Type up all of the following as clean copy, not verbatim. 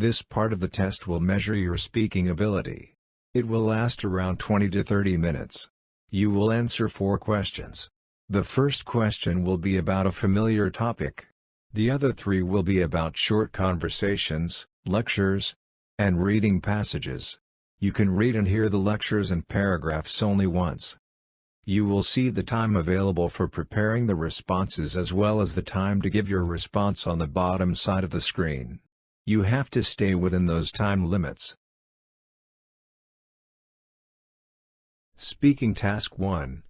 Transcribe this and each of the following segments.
This part of the test will measure your speaking ability. It will last around 20 to 30 minutes. You will answer 4 questions. The first question will be about a familiar topic. The other 3 will be about short conversations, lectures, and reading passages. You can read and hear the lectures and paragraphs only once. You will see the time available for preparing the responses as well as the time to give your response on the bottom side of the screen. You have to stay within those time limits. Speaking Task 1.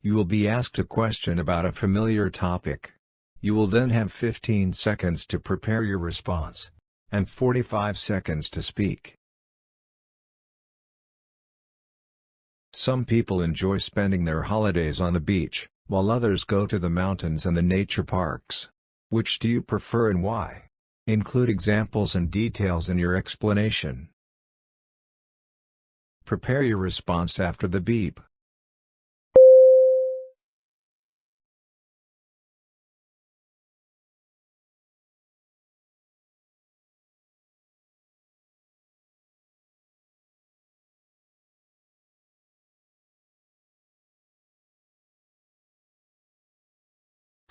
You will be asked a question about a familiar topic. You will then have 15 seconds to prepare your response, and 45 seconds to speak. Some people enjoy spending their holidays on the beach, while others go to the mountains and the nature parks. Which do you prefer and why? Include examples and details in your explanation. Prepare your response after the beep.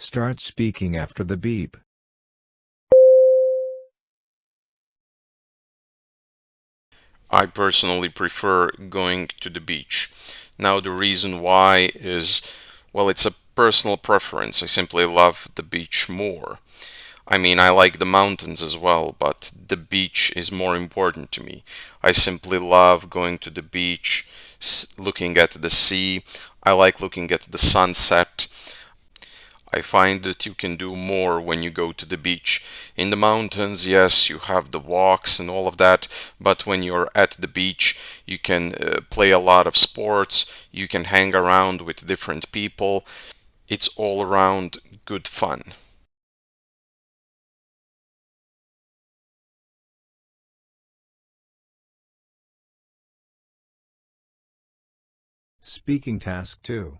Start speaking after the beep. I personally prefer going to the beach. Now the reason why is, well, it's a personal preference. I simply love the beach more. I mean, I like the mountains as well, but the beach is more important to me. I simply love going to the beach, looking at the sea. I like looking at the sunset. I find that you can do more when you go to the beach. In the mountains, yes, you have the walks and all of that, but when you're at the beach, you can play a lot of sports, you can hang around with different people. It's all around good fun. Speaking Task 2.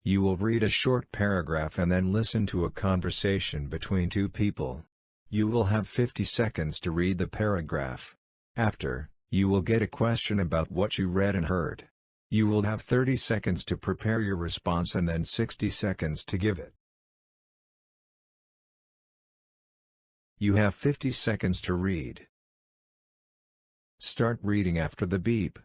You will read a short paragraph and then listen to a conversation between 2 people. You will have 50 seconds to read the paragraph. After, you will get a question about what you read and heard. You will have 30 seconds to prepare your response and then 60 seconds to give it. You have 50 seconds to read. Start reading after the beep.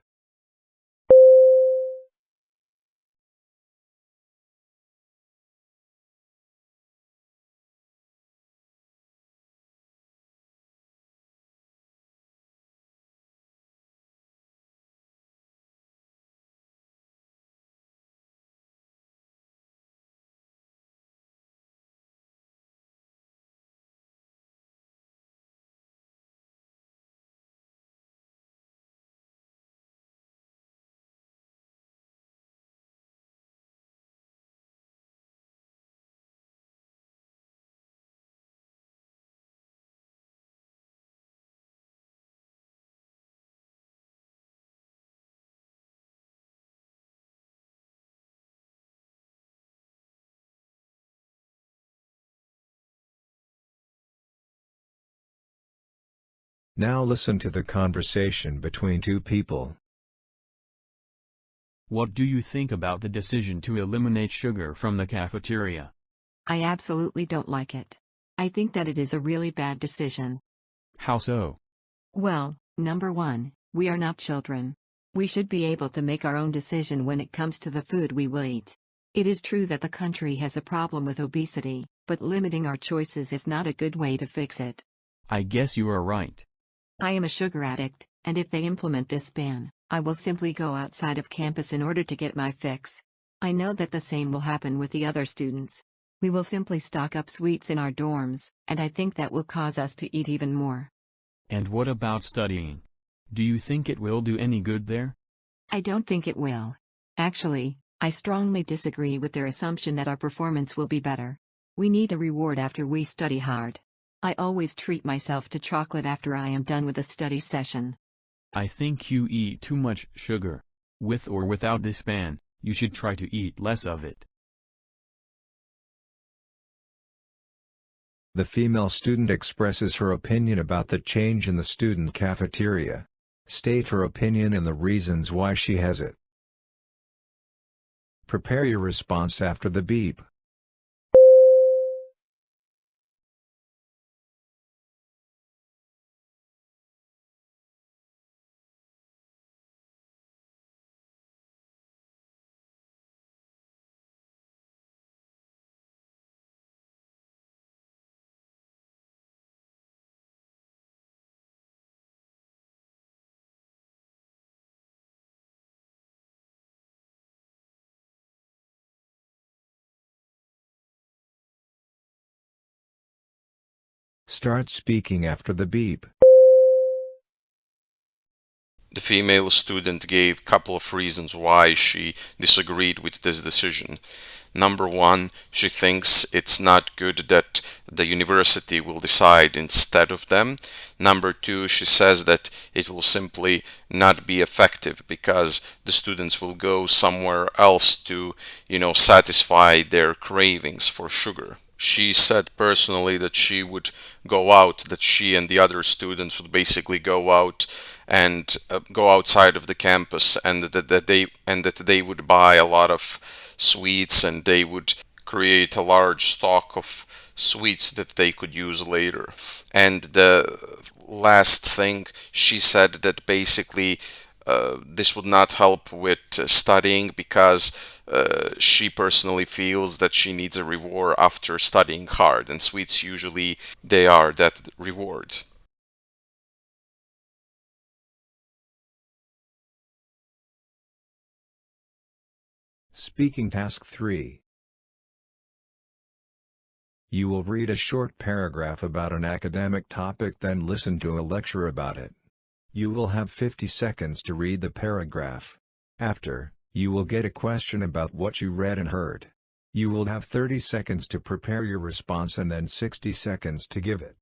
Now listen to the conversation between 2 people. What do you think about the decision to eliminate sugar from the cafeteria? I absolutely don't like it. I think that it is a really bad decision. How so? Well, number 1, we are not children. We should be able to make our own decision when it comes to the food we will eat. It is true that the country has a problem with obesity, but limiting our choices is not a good way to fix it. I guess you are right. I am a sugar addict, and if they implement this ban, I will simply go outside of campus in order to get my fix. I know that the same will happen with the other students. We will simply stock up sweets in our dorms, and I think that will cause us to eat even more. And what about studying? Do you think it will do any good there? I don't think it will. Actually, I strongly disagree with their assumption that our performance will be better. We need a reward after we study hard. I always treat myself to chocolate after I am done with a study session. I think you eat too much sugar. With or without this ban, you should try to eat less of it. The female student expresses her opinion about the change in the student cafeteria. State her opinion and the reasons why she has it. Prepare your response after the beep. Start speaking after the beep. The female student gave a couple of reasons why she disagreed with this decision. Number one, she thinks it's not good that the university will decide instead of them. Number two, she says that it will simply not be effective because the students will go somewhere else to, satisfy their cravings for sugar. She said personally that she would go out, that she and the other students would basically go out and go outside of the campus, and that they would buy a lot of sweets, and they would create a large stock of sweets that they could use later. And the last thing, she said that basically this would not help with studying because she personally feels that she needs a reward after studying hard, and sweets usually they are that reward. Speaking Task 3. You will read a short paragraph about an academic topic, then listen to a lecture about it. You will have 50 seconds to read the paragraph. After, you will get a question about what you read and heard. You will have 30 seconds to prepare your response and then 60 seconds to give it.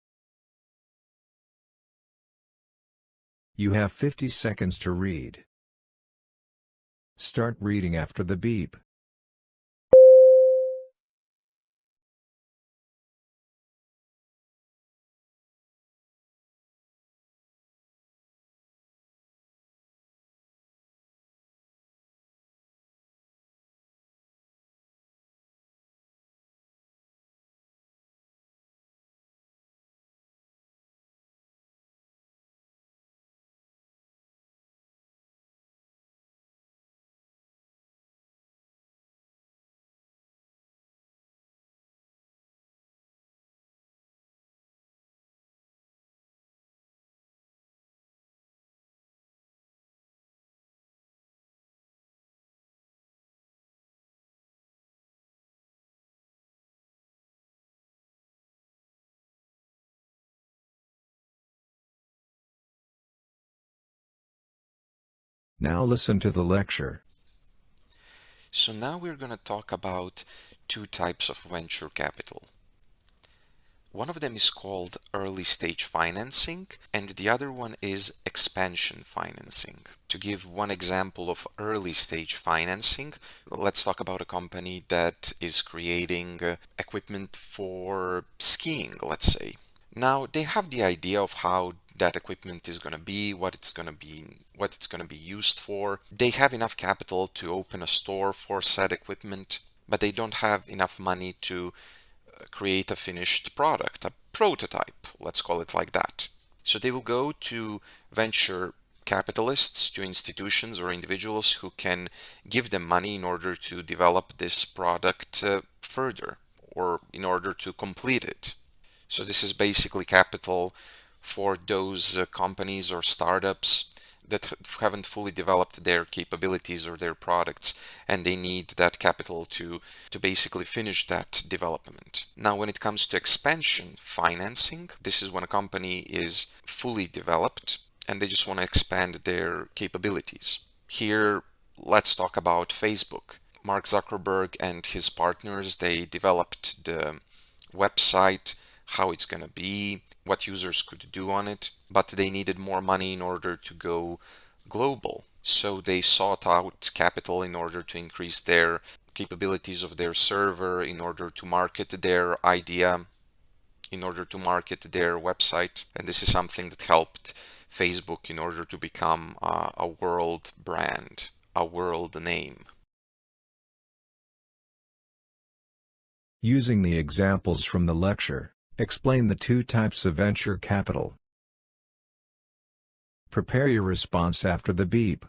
You have 50 seconds to read. Start reading after the beep. Now listen to the lecture. So now we're going to talk about two types of venture capital. One of them is called early stage financing, and the other one is expansion financing. To give one example of early stage financing, let's talk about a company that is creating equipment for skiing, let's say. Now they have the idea of how that equipment is going to be, what it's going to be used for. They have enough capital to open a store for said equipment, but they don't have enough money to create a finished product, a prototype, let's call it like that. So they will go to venture capitalists, to institutions or individuals who can give them money in order to develop this product further, or in order to complete it. So this is basically capital for those companies or startups that haven't fully developed their capabilities or their products, and they need that capital to basically finish that development. Now, when it comes to expansion financing, this is when a company is fully developed and they just want to expand their capabilities. Here, let's talk about Facebook. Mark Zuckerberg and his partners, they developed the website, how it's going to be, what users could do on it, but they needed more money in order to go global. So they sought out capital in order to increase their capabilities of their server, in order to market their idea, in order to market their website. And this is something that helped Facebook in order to become a world brand, a world name. Using the examples from the lecture, explain the two types of venture capital. Prepare your response after the beep.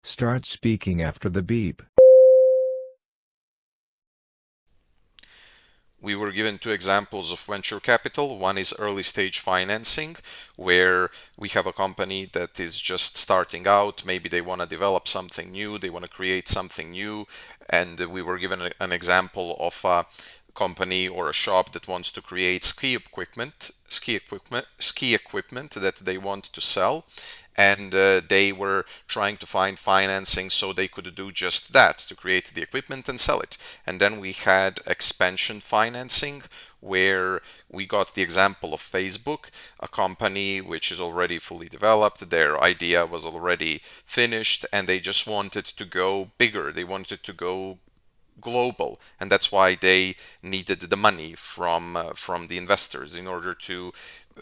Start speaking after the beep. We were given two examples of venture capital. One is early stage financing, where we have a company that is just starting out. Maybe they want to develop something new, they want to create something new. And we were given an example of a company or a shop that wants to create ski equipment that they want to sell. And they were trying to find financing so they could do just that, to create the equipment and sell it. And then we had expansion financing, where we got the example of Facebook, a company which is already fully developed, their idea was already finished, and they just wanted to go bigger, they wanted to go global, and that's why they needed the money from the investors in order to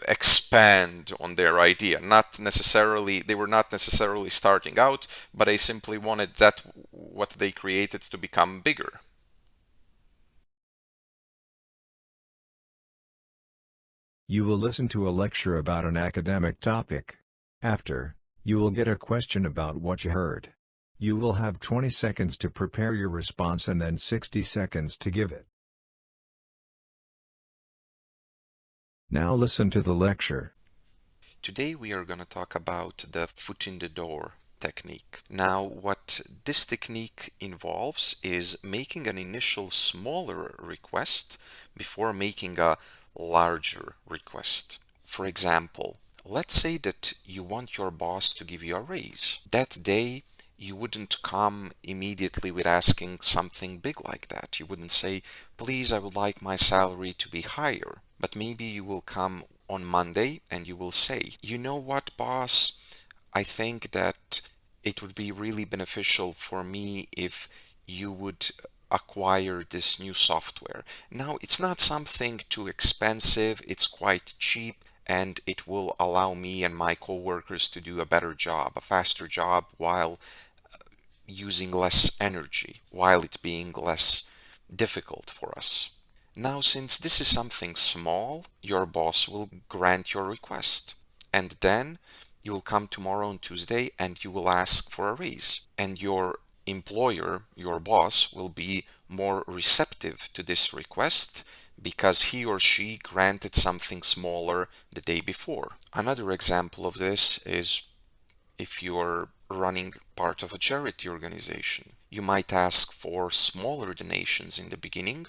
expand on their idea. Not necessarily, they were not necessarily starting out, but they simply wanted that what they created to become bigger. You will listen to a lecture about an academic topic. After, you will get a question about what you heard. You will have 20 seconds to prepare your response and then 60 seconds to give it. Now listen to the lecture. Today we are going to talk about the foot in the door technique. Now, what this technique involves is making an initial smaller request before making a larger request. For example, let's say that you want your boss to give you a raise. That day, you wouldn't come immediately with asking something big like that. You wouldn't say, please, I would like my salary to be higher. But maybe you will come on Monday and you will say, you know what, boss? I think that it would be really beneficial for me if you would acquire this new software. Now, it's not something too expensive, it's quite cheap, and it will allow me and my coworkers to do a better job, a faster job, while using less energy, while it being less difficult for us. Now, since this is something small, your boss will grant your request. And then you will come tomorrow on Tuesday and you will ask for a raise. And your employer, your boss, will be more receptive to this request because he or she granted something smaller the day before. Another example of this is if you're running part of a charity organization. You might ask for smaller donations in the beginning,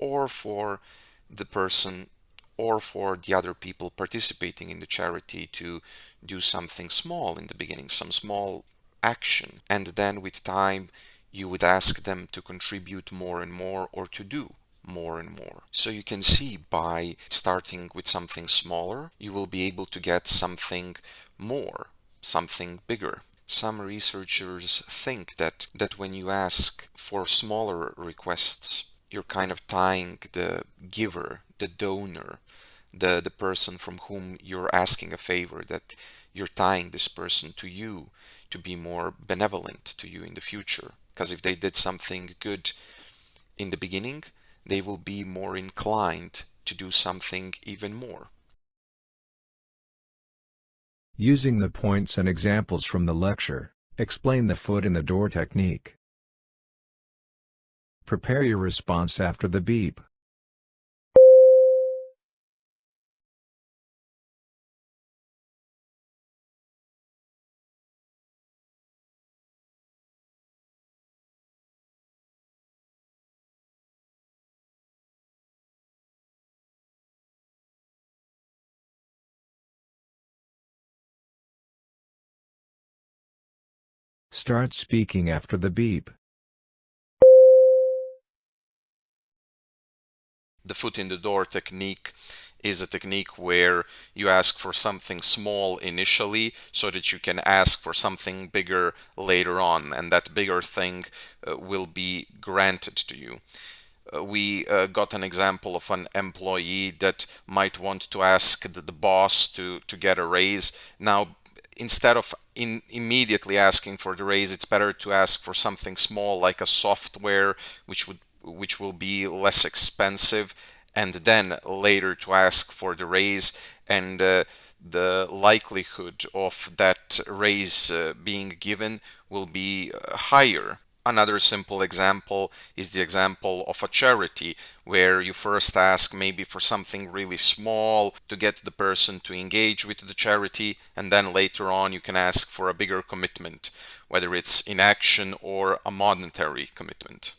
or for the person or for the other people participating in the charity to do something small in the beginning, some small action. And then with time, you would ask them to contribute more and more or to do more and more. So you can see by starting with something smaller, you will be able to get something more, something bigger. Some researchers think that when you ask for smaller requests, you're kind of tying the giver, the donor, the person from whom you're asking a favor, that you're tying this person to you to be more benevolent to you in the future. Because if they did something good in the beginning, they will be more inclined to do something even more. Using the points and examples from the lecture, explain the foot in the door technique. Prepare your response after the beep. Start speaking after the beep. The foot in the door technique is a technique where you ask for something small initially so that you can ask for something bigger later on, and that bigger thing will be granted to you. We got an example of an employee that might want to ask the boss to get a raise. Now, instead of immediately asking for the raise, it's better to ask for something small like a software, which will be less expensive, and then later to ask for the raise, and the likelihood of that raise being given will be higher. Another simple example is the example of a charity, where you first ask maybe for something really small to get the person to engage with the charity, and then later on you can ask for a bigger commitment, whether it's in action or a monetary commitment.